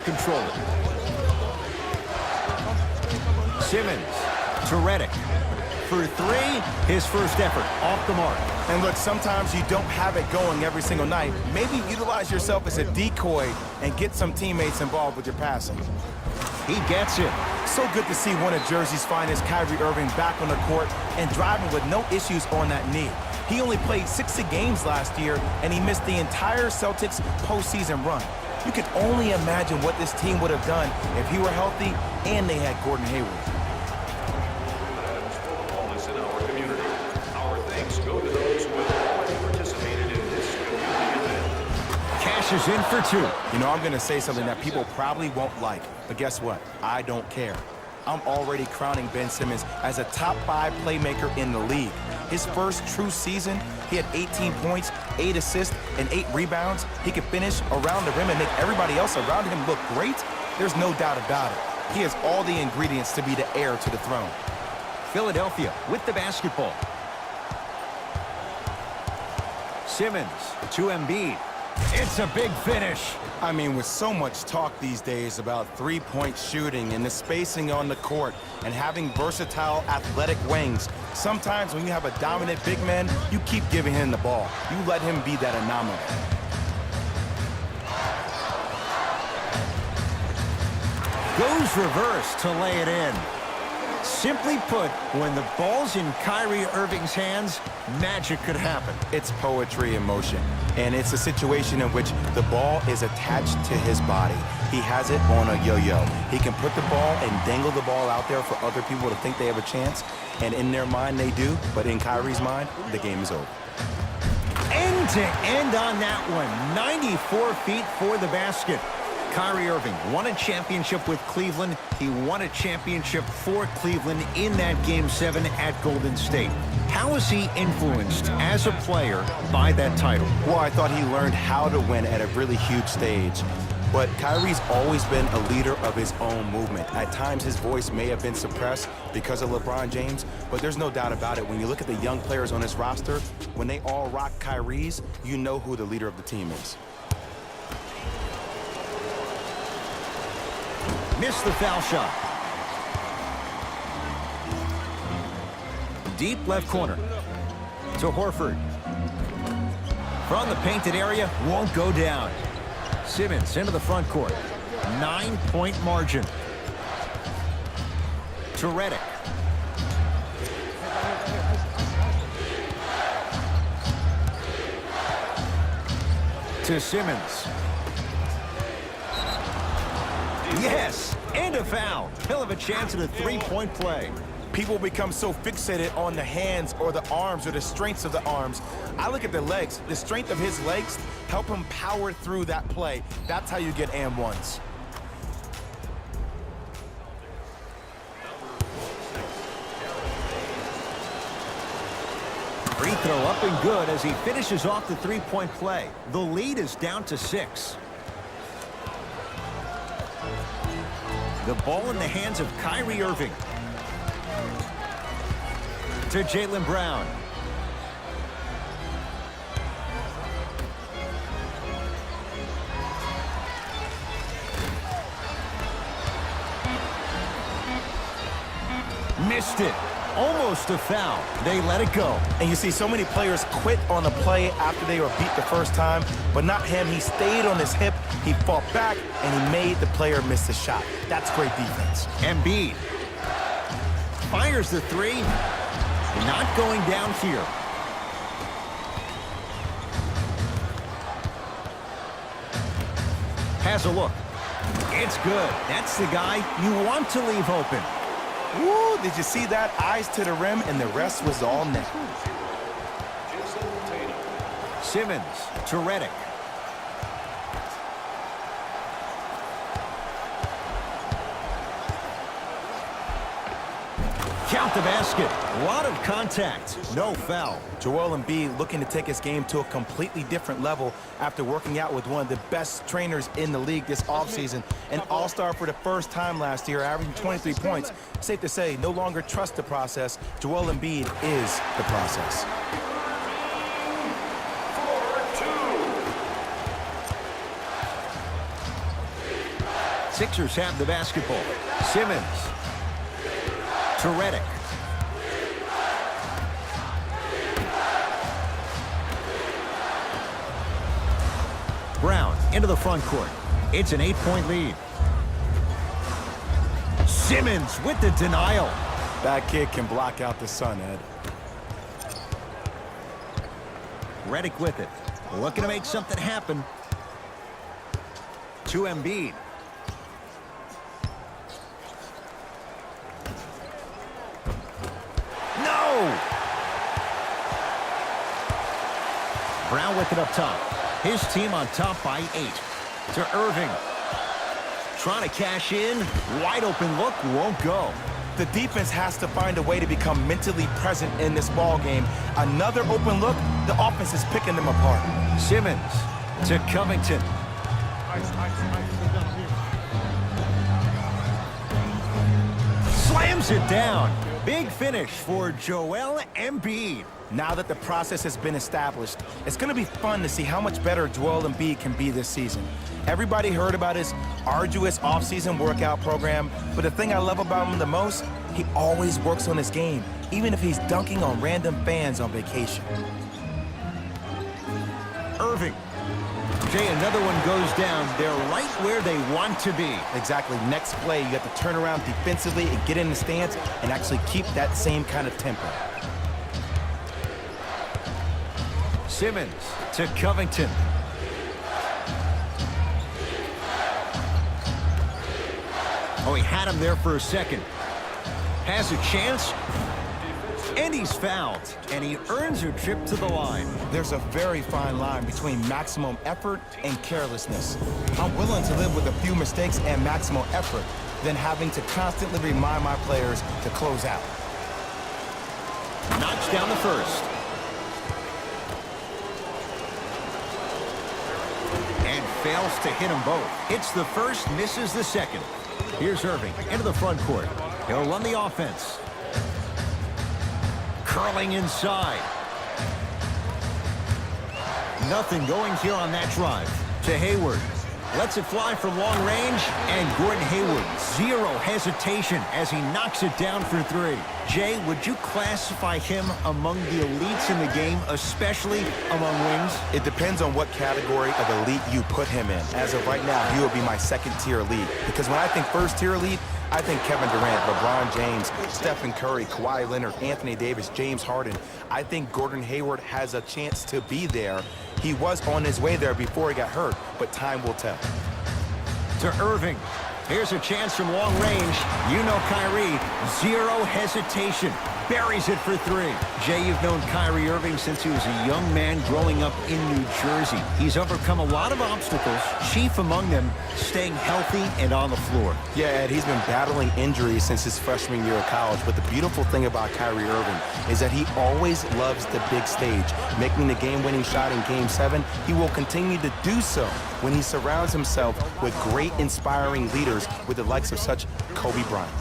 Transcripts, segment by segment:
control it. Simmons to Redick. For three, his first effort off the mark. And look, sometimes you don't have it going every single night. Maybe utilize yourself as a decoy and get some teammates involved with your passing. He gets it. So good to see one of Jersey's finest, Kyrie Irving, back on the court and driving with no issues on that knee. He only played 60 games last year, and he missed the entire Celtics postseason run. You can only imagine what this team would have done if he were healthy and they had Gordon Hayward. Is in for two. You know, I'm going to say something that people probably won't like, but guess what? I don't care. I'm already crowning Ben Simmons as a top 5 playmaker in the league. His first true season, he had 18 points, 8 assists, and 8 rebounds. He could finish around the rim and make everybody else around him look great. There's no doubt about it. He has all the ingredients to be the heir to the throne. Philadelphia with the basketball. Simmons to Embiid. It's a big finish. I mean, with so much talk these days about three-point shooting and the spacing on the court and having versatile athletic wings, sometimes when you have a dominant big man, you keep giving him the ball. You let him be that anomaly. Goes reverse to lay it in. Simply put, when the ball's in Kyrie Irving's hands, magic could happen. It's poetry in motion, and it's a situation in which the ball is attached to his body. He has it on a yo-yo. He can put the ball and dangle the ball out there for other people to think they have a chance, and in their mind they do, but in Kyrie's mind, the game is over. End to end on that one. 94 feet for the basket. Kyrie Irving won a championship with Cleveland. He won a championship for Cleveland in that Game 7 at Golden State. How is he influenced as a player by that title? Well, I thought he learned how to win at a really huge stage. But Kyrie's always been a leader of his own movement. At times, his voice may have been suppressed because of LeBron James, but there's no doubt about it. When you look at the young players on his roster, when they all rock Kyrie's, you know who the leader of the team is. Missed the foul shot. Deep left corner to Horford. From the painted area, won't go down. Simmons into the front court. 9-point margin. To Redick. To Simmons. Yes, and a foul. He'll have a chance at a three-point play. People become so fixated on the hands or the arms or the strengths of the arms. I look at the legs. The strength of his legs help him power through that play. That's how you get and ones. Free throw up and good as he finishes off the three-point play. The lead is down to 6. The ball in the hands of Kyrie Irving. To Jaylen Brown. Missed it. Almost a foul. They let it go. And you see so many players quit on a play after they were beat the first time, but not him. He stayed on his hip, he fought back, and he made the player miss the shot. That's great defense. Embiid fires the three. Not going down here. Has a look. It's good. That's the guy you want to leave open. Woo, did you see that? Eyes to the rim, and the rest was all net. Simmons to Redick. Count the basket. A lot of contact. No foul. Joel Embiid looking to take his game to a completely different level after working out with one of the best trainers in the league this offseason. An all-star for the first time last year, averaging 23 points. Safe to say, no longer trust the process. Joel Embiid is the process. Sixers have the basketball. Simmons to Redick. Brown into the front court. It's an 8-point lead. Simmons with the denial. That kid can block out the sun, Ed. Redick with it. Looking to make something happen. To Embiid. No! Brown with it up top. His team on top by 8. To Irving. Trying to cash in. Wide open look. Won't go. The defense has to find a way to become mentally present in this ball game. Another open look, the offense is picking them apart. Simmons to Covington. Slams it down. Big finish for Joel Embiid. Now that the process has been established, it's going to be fun to see how much better Joel Embiid can be this season. Everybody heard about his arduous offseason workout program, but the thing I love about him the most, he always works on his game, even if he's dunking on random fans on vacation. Irving. Jay, another one goes down. They're right where they want to be. Exactly. Next play, you have to turn around defensively and get in the stance and actually keep that same kind of tempo. Simmons to Covington. Oh, he had him there for a second. Has a chance. And he's fouled. And he earns a trip to the line. There's a very fine line between maximum effort and carelessness. I'm willing to live with a few mistakes and maximum effort than having to constantly remind my players to close out. Knocks down the first. And fails to hit them both. Hits the first, misses the second. Here's Irving into the front court. He'll run the offense. Curling inside. Nothing going here on that drive. To Hayward. Lets it fly from long range. And Gordon Hayward, zero hesitation as he knocks it down for 3. Jay, would you classify him among the elites in the game, especially among wings? It depends on what category of elite you put him in. As of right now, he will be my second-tier elite. Because when I think first-tier elite, I think Kevin Durant, LeBron James, Stephen Curry, Kawhi Leonard, Anthony Davis, James Harden. I think Gordon Hayward has a chance to be there. He was on his way there before he got hurt, but time will tell. To Irving. Here's a chance from long range. You know Kyrie, zero hesitation. Buries it for 3. Jay, you've known Kyrie Irving since he was a young man growing up in New Jersey. He's overcome a lot of obstacles, chief among them staying healthy and on the floor. Yeah, Ed, he's been battling injuries since his freshman year of college, but the beautiful thing about Kyrie Irving is that he always loves the big stage. Making the game-winning shot in Game 7, he will continue to do so when he surrounds himself with great, inspiring leaders with the likes of such Kobe Bryant.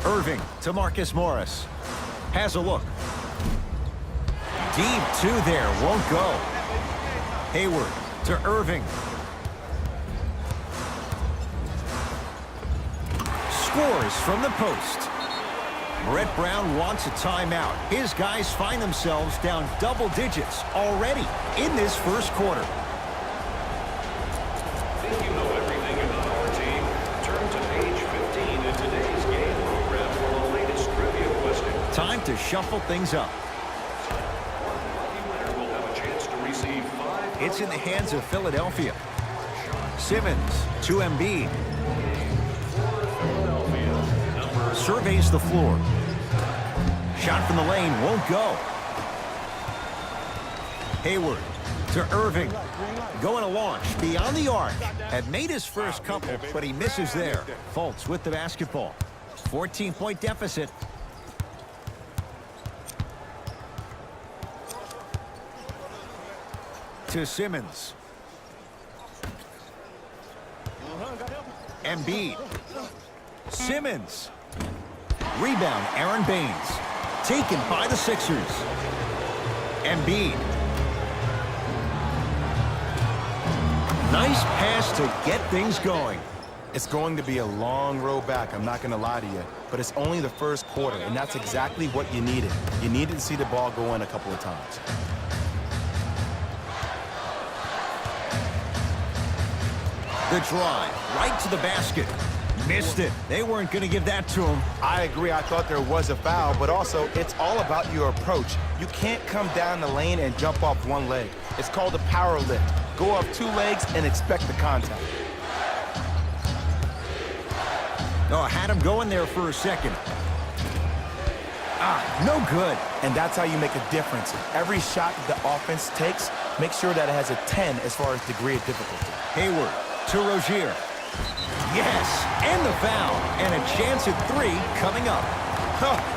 Irving to Marcus Morris. Has a look. Deep 2 there. Won't go. Hayward to Irving. Scores from the post. Brett Brown wants a timeout. His guys find themselves down double digits already in this first quarter. Think you know everything about our team? Turn to page 15 in today's game program for the latest trivia question. Time to shuffle things up. Lucky winner will have a chance to receive 5. It's in the hands of Philadelphia. Simmons to Embiid. Surveys the floor. Shot from the lane won't go. Hayward to Irving. Going to launch beyond the arc. Had made his first couple, but he misses there. Fultz with the basketball. 14-point deficit. To Simmons. Embiid. Simmons. Rebound, Aaron Baines. Taken by the Sixers. Embiid. Nice pass to get things going. It's going to be a long road back, I'm not going to lie to you. But it's only the first quarter, and that's exactly what you needed. You needed to see the ball go in a couple of times. The drive, right to the basket. Missed it. They weren't going to give that to him. I agree, I thought there was a foul, but also it's all about your approach. You can't come down the lane and jump off one leg. It's called a power lift. Go off two legs and expect the contact. Oh, had him going there for a second. No good. And that's how you make a difference. Every shot that the offense takes, make sure that it has a 10 as far as degree of difficulty. Hayward to Rozier. Yes, and the foul. And a chance at 3 coming up.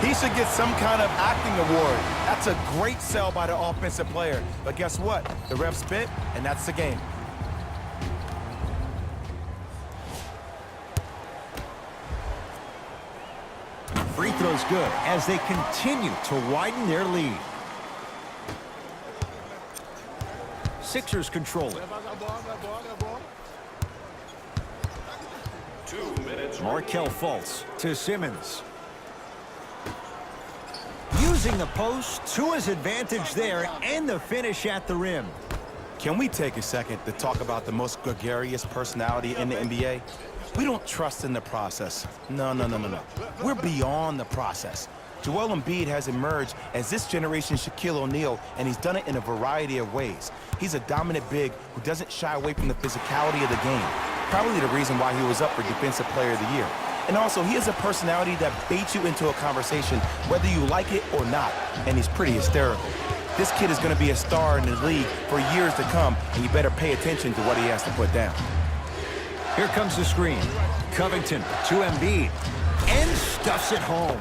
He should get some kind of acting award. That's a great sell by the offensive player. But guess what? The ref spit, and that's the game. Free throw's good as they continue to widen their lead. Sixers control it. 2 minutes. Markelle Fultz to Simmons. Using the post to his advantage there and the finish at the rim. Can we take a second to talk about the most gregarious personality in the NBA? We don't trust in the process. No. We're beyond the process. Joel Embiid has emerged as this generation's Shaquille O'Neal, and he's done it in a variety of ways. He's a dominant big who doesn't shy away from the physicality of the game. Probably the reason why he was up for Defensive Player of the Year. And also, he has a personality that baits you into a conversation, whether you like it or not, and he's pretty hysterical. This kid is going to be a star in the league for years to come, and you better pay attention to what he has to put down. Here comes the screen. Covington to Embiid. And stuffs it home.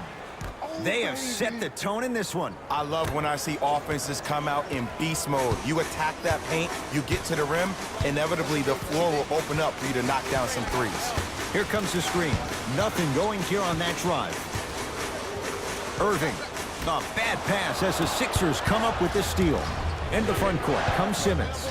They have set the tone in this one. I love when I see offenses come out in beast mode. You attack that paint, you get to the rim, inevitably the floor will open up for you to knock down some threes. Here comes the screen. Nothing going here on that drive. Irving. A bad pass as the Sixers come up with the steal. In the front court comes Simmons.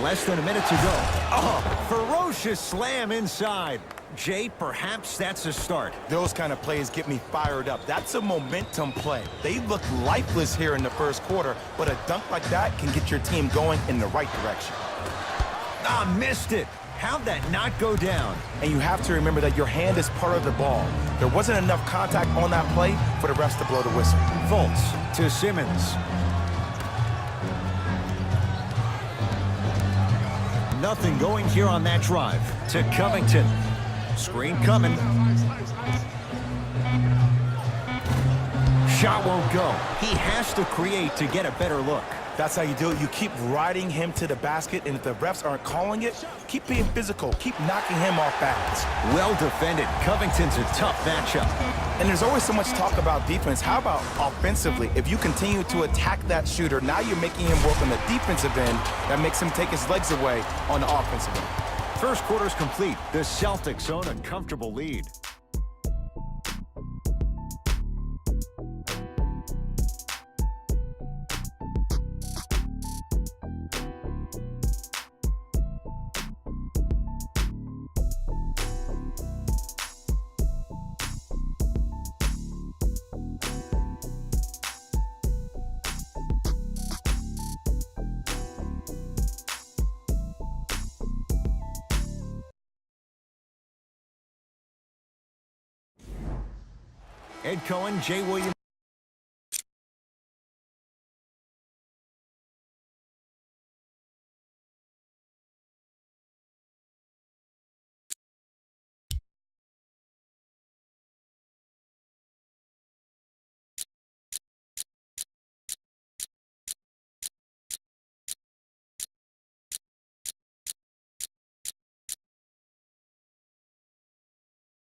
Less than a minute to go. Oh, ferocious slam inside. Jay, perhaps that's a start. Those kind of plays get me fired up. That's a momentum play. They look lifeless here in the first quarter, but a dunk like that can get your team going in the right direction. Missed it. How'd that not go down? And you have to remember that your hand is part of the ball. There wasn't enough contact on that play for the refs to blow the whistle. Fultz to Simmons. Nothing going here on that drive. To Covington. Screen coming. Shot won't go. He has to create to get a better look. That's how you do it. You keep riding him to the basket, and if the refs aren't calling it, keep being physical. Keep knocking him off balance. Well defended. Covington's a tough matchup. And there's always so much talk about defense. How about offensively? If you continue to attack that shooter, now you're making him work on the defensive end. That makes him take his legs away on the offensive end. First quarter's complete. The Celtics own a comfortable lead. Ed Cohen, Jay Williams.